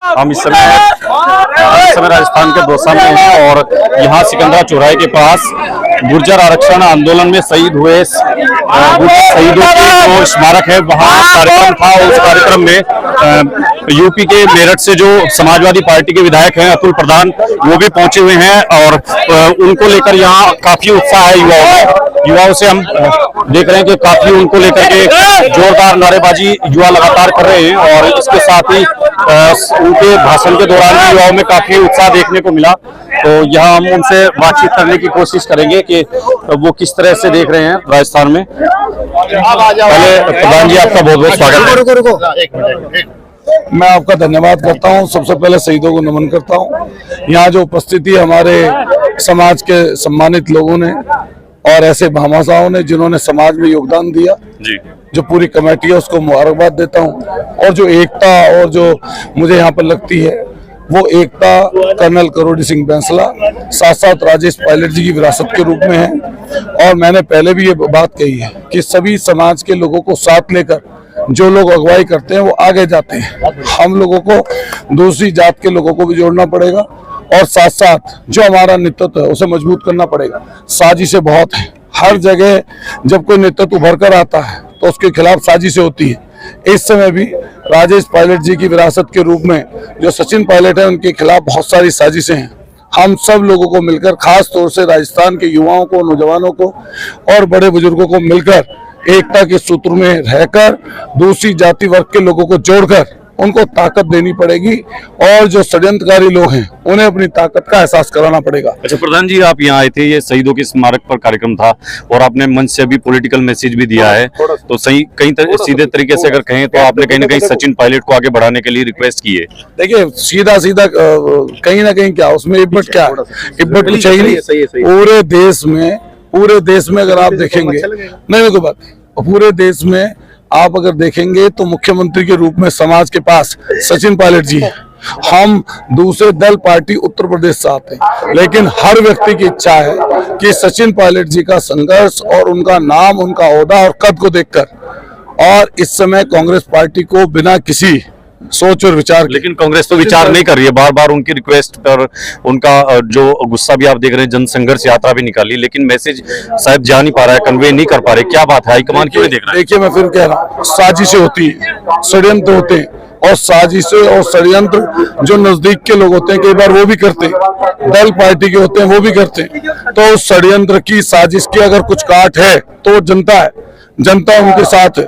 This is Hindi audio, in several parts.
हम इस समय राजस्थान के दौसा में हैं और यहाँ सिकंदरा चौराहे के पास गुर्जर आरक्षण आंदोलन में शहीद हुए शहीदों के जो स्मारक है वहाँ कार्यक्रम था। उस कार्यक्रम में यूपी के मेरठ से जो समाजवादी पार्टी के विधायक हैं अतुल प्रधान, वो भी पहुंचे हुए हैं और उनको लेकर यहाँ काफी उत्साह है युवाओं से हम देख रहे हैं कि काफी उनको लेकर के जोरदार नारेबाजी युवा लगातार कर रहे हैं और इसके साथ ही उनके भाषण के दौरान भी युवाओं में काफी उत्साह देखने को मिला। तो यहाँ हम उनसे बातचीत करने की कोशिश करेंगे कि वो किस तरह से देख रहे हैं राजस्थान में। पहले प्रधान जी आपका बहुत बहुत स्वागत है। मैं आपका धन्यवाद करता हूं। सबसे पहले शहीदों को नमन करता हूं। यहाँ जो उपस्थिति हमारे समाज के सम्मानित लोगों ने और ऐसे भामाशाहों ने जिन्होंने समाज में योगदान दिया जी, जो पूरी कमेटी है उसको मुबारकबाद देता हूं। और जो एकता और जो मुझे यहाँ पर लगती है वो एकता कर्नल करोड़ी सिंह बैंसला साथ साथ राजेश पायलट जी की विरासत के रूप में है। और मैंने पहले भी ये बात कही है कि सभी समाज के लोगों को साथ लेकर जो लोग अगुवाई करते हैं वो आगे जाते हैं। हम लोगों को दूसरी जात के लोगों को भी जोड़ना पड़ेगा और साथ साथ जो हमारा नेतृत्व है उसे मजबूत करना पड़ेगा। साजिशें बहुत है, हर जगह जब कोई नेतृत्व उभर कर आता है तो उसके खिलाफ साजिशें होती है। इस समय भी राजेश पायलट जी की विरासत के रूप में जो सचिन पायलट है उनके खिलाफ बहुत सारी साजिशें हैं। हम सब लोगों को मिलकर, खास तौर से राजस्थान के युवाओं को, नौजवानों को और बड़े बुजुर्गों को मिलकर एकता के सूत्र में रहकर दूसरी जाति वर्ग के लोगों को जोड़कर उनको ताकत देनी पड़ेगी और जो षड्यंत्रकारी लोग हैं उन्हें अपनी ताकत का एहसास कराना पड़ेगा। अच्छा प्रधान जी, आप यहाँ आए थे, ये शहीदों के स्मारक पर कार्यक्रम था और आपने मंच से अभी पॉलिटिकल मैसेज भी दिया है, तो सही सीधे तरीके से अगर कहें तो आपने कहीं ना कहीं सचिन पायलट को आगे बढ़ाने के लिए रिक्वेस्ट की है। देखिए सीधा कहीं ना कहीं क्या उसमें इब्बत क्या है, इब्बत कुछ है नहीं। पूरे देश में अगर आप देखेंगे, नहीं कोई बात, पूरे देश में आप अगर देखेंगे तो मुख्यमंत्री के रूप में समाज के पास सचिन पायलट जी हैं। हम दूसरे दल पार्टी उत्तर प्रदेश से आते हैं, लेकिन हर व्यक्ति की इच्छा है कि सचिन पायलट जी का संघर्ष और उनका नाम, उनका ओहदा और कद को देखकर, और इस समय कांग्रेस पार्टी को बिना किसी सोच और विचार, लेकिन कांग्रेस तो विचार नहीं कर रही है। बार बार उनकी रिक्वेस्ट पर उनका जो गुस्सा भी आप देख रहे हैं, जन संघर्ष यात्रा भी निकाली, लेकिन मैसेज शायद जा नहीं पा रहा है, कन्वे नहीं कर पा रहे। क्या बात है, हाईकमान क्यों नहीं देख रहा है? देखिए मैं फिर कह रहा हूँ, साजिशें होती है, षड्यंत्र होते हैं और साजिशें और षड्यंत्र जो नजदीक के लोग होते हैं कई बार वो भी करते हैं, दल पार्टी के होते हैं वो भी करते हैं। तो उस षड्यंत्र की, साजिश की अगर कुछ काट है तो जनता है, जनता उनके साथ है।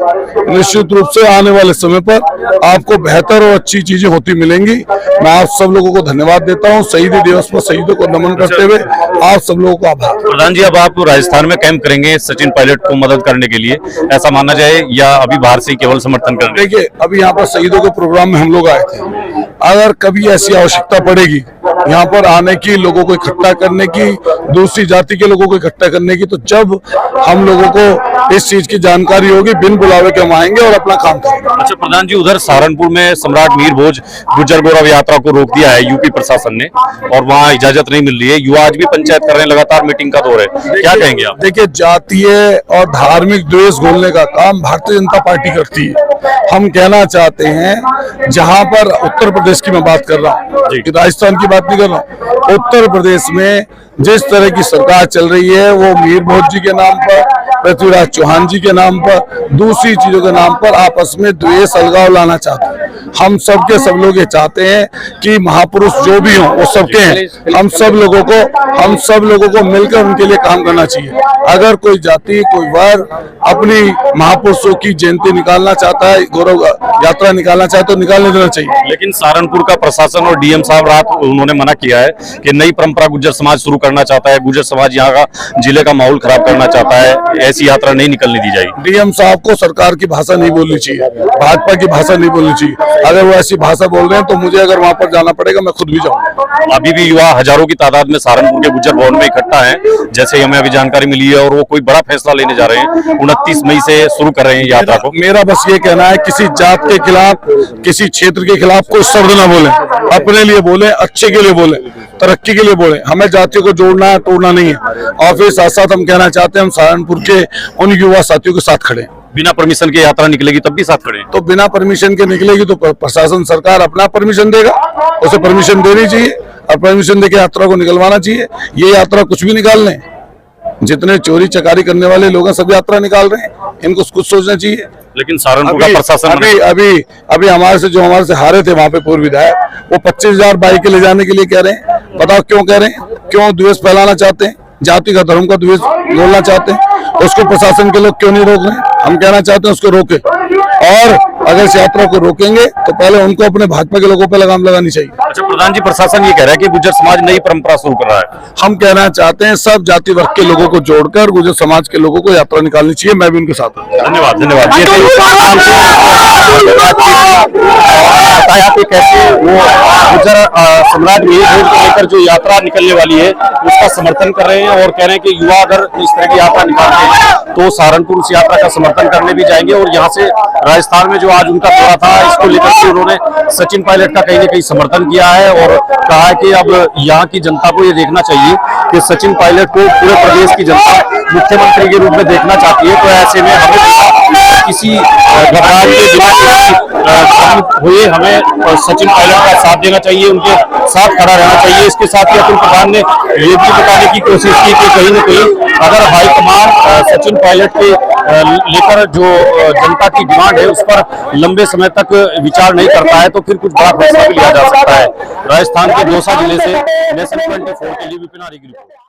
निश्चित रूप से आने वाले समय पर आपको बेहतर और अच्छी चीजें होती मिलेंगी। मैं आप सब लोगों को धन्यवाद देता हूं। शहीदी दिवस पर शहीदों को नमन करते हुए आप सब लोगों को आभार। प्रधान जी, अब आप राजस्थान में कैंप करेंगे सचिन पायलट को मदद करने के लिए, ऐसा माना जाए, या अभी बाहर से केवल समर्थन करेंगे? देखिए अभी यहाँ पर शहीदों के प्रोग्राम में हम लोग आए थे। अगर कभी ऐसी आवश्यकता पड़ेगी यहाँ पर आने की, लोगों को इकट्ठा करने की, दूसरी जाति के लोगों को इकट्ठा करने की, तो जब हम लोगों को इस चीज की जानकारी होगी बिन बुलावे के हम आएंगे और अपना काम करेंगे। अच्छा प्रधान जी, उधर सहारनपुर में सम्राट मीर भोज गुर्जर गौरव यात्रा को रोक दिया है यूपी प्रशासन ने और वहाँ इजाजत नहीं मिल रही है। युवा आज भी पंचायत कर रहे हैं, लगातार मीटिंग का दौर है, क्या कहेंगे आप? देखिए जातीय और धार्मिक द्वेष घोलने का काम भारतीय जनता पार्टी करती है। हम कहना चाहते हैं, जहाँ पर उत्तर प्रदेश की मैं बात कर रहा हूँ, राजस्थान की बात नहीं कर रहा हूँ, उत्तर प्रदेश में जिस तरह की सरकार चल रही है वो मीर भोज जी के नाम पर, पृथ्वीराज चौहान जी के नाम पर, दूसरी चीजों के नाम पर आपस में द्वेष, अलगाव लाना चाहते हैं। हम सब के सब लोग ये चाहते हैं कि महापुरुष जो भी हों वो सबके हैं। हम सब लोगों को मिलकर उनके लिए काम करना चाहिए। अगर कोई जाति, कोई वर्ग अपनी महापुरुषों की जयंती निकालना चाहता है, गौरव यात्रा निकालना चाहता है तो निकालने देना चाहिए। लेकिन सहारनपुर का प्रशासन और डीएम साहब रात उन्होंने मना किया है कि नई परंपरा गुर्जर समाज शुरू करना चाहता है, गुर्जर समाज यहाँ का जिले का माहौल खराब करना चाहता है, ऐसी यात्रा नहीं निकलने दी जाएगी। डीएम साहब को सरकार की भाषा नहीं बोलनी चाहिए, भाजपा की भाषा नहीं बोलनी चाहिए। अगर वो ऐसी भाषा बोल रहे हैं तो मुझे अगर वहां पर जाना पड़ेगा मैं खुद भी जाऊंगा। अभी भी युवा हजारों की तादाद में सहारनपुर के गुर्जर भवन में इकट्ठा है, जैसे हमें अभी जानकारी मिली है, और वो कोई बड़ा फैसला लेने जा रहे हैं। 29 मई से शुरू कर रहे हैं यात्रा को। मेरा बस ये कहना है, किसी जात के खिलाफ, किसी क्षेत्र के खिलाफ कोई शब्द ना बोले, अपने लिए बोले, अच्छे के लिए बोले, तरक्की के लिए बोले। हमें जातियों को जोड़ना है, तोड़ना नहीं है। और फिर साथ साथ हम कहना चाहते हैं, हम सहारनपुर के उन युवा साथियों के साथ खड़े हैं। बिना परमिशन के यात्रा निकलेगी तब भी साथ खड़े हैं। तो बिना परमिशन के निकलेगी तो प्रशासन सरकार अपना परमिशन देगा, उसे परमिशन देनी चाहिए और परमिशन देके यात्रा को निकलवाना चाहिए। ये यात्रा कुछ भी निकाल लें, जितने चोरी चकारी करने वाले लोग हैं सब यात्रा निकाल रहे हैं, इनको कुछ सोचना चाहिए। लेकिन सहारनपुर का प्रशासन अभी हमारे से हारे थे वहां पे पूर्व विधायक, वो 25,000 बाइकें ले जाने के लिए कह रहे हैं। बताओ क्यों कह रहे हैं? क्यों द्वेष फैलाना चाहते हैं, जाति का धर्म का द्वेष बोलना चाहते हैं? उसको प्रशासन के लोग क्यों नहीं रोक रहे हैं? हम कहना चाहते हैं उसको रोके, और अगर इस यात्रा को रोकेंगे तो पहले उनको अपने भाजपा के लोगों पर लगाम लगानी चाहिए। अच्छा प्रधान जी, प्रशासन ये कह रहा है कि गुर्जर समाज नई परंपरा शुरू कर रहा है। हम कहना चाहते हैं सब जाति वर्ग के लोगों को जोड़कर गुर्जर समाज के लोगों को यात्रा निकालनी चाहिए। मैं भी उनके साथ हूँ। धन्यवाद धन्यवाद। ये बताया कि कैसे वो गुर्जर समाज में वोट को लेकर जो यात्रा निकलने वाली है उसका समर्थन कर रहे हैं और कह रहे हैं कि युवा अगर इस तरह की यात्रा निकालते हैं तो सहारनपुर उस यात्रा का समर्थन करने भी जाएंगे। और यहाँ से राजस्थान में जो आज उनका दौरा था इसको लेकर के उन्होंने सचिन पायलट का कहीं न कहीं समर्थन किया है और कहा है कि अब यहाँ की जनता को ये देखना चाहिए कि सचिन पायलट को पूरे प्रदेश की जनता मुख्यमंत्री के रूप में देखना चाहती है। तो ऐसे में हमें किसी घबराहट के बिना हुए हमें सचिन पायलट का साथ देना चाहिए, उनके साथ खड़ा रहना चाहिए। इसके साथ ही अतुल प्रधान ने ये भी बताने की कोशिश की कि कहीं न कहीं अगर हाईकमान सचिन पायलट के लेकर जो जनता की डिमांड है उस पर लंबे समय तक विचार नहीं करता है तो फिर कुछ बड़ा फैसला भी लिया जा सकता है। राजस्थान के दौसा जिले से नेशन 24 के लिए विपिन आर्य की रिपोर्ट।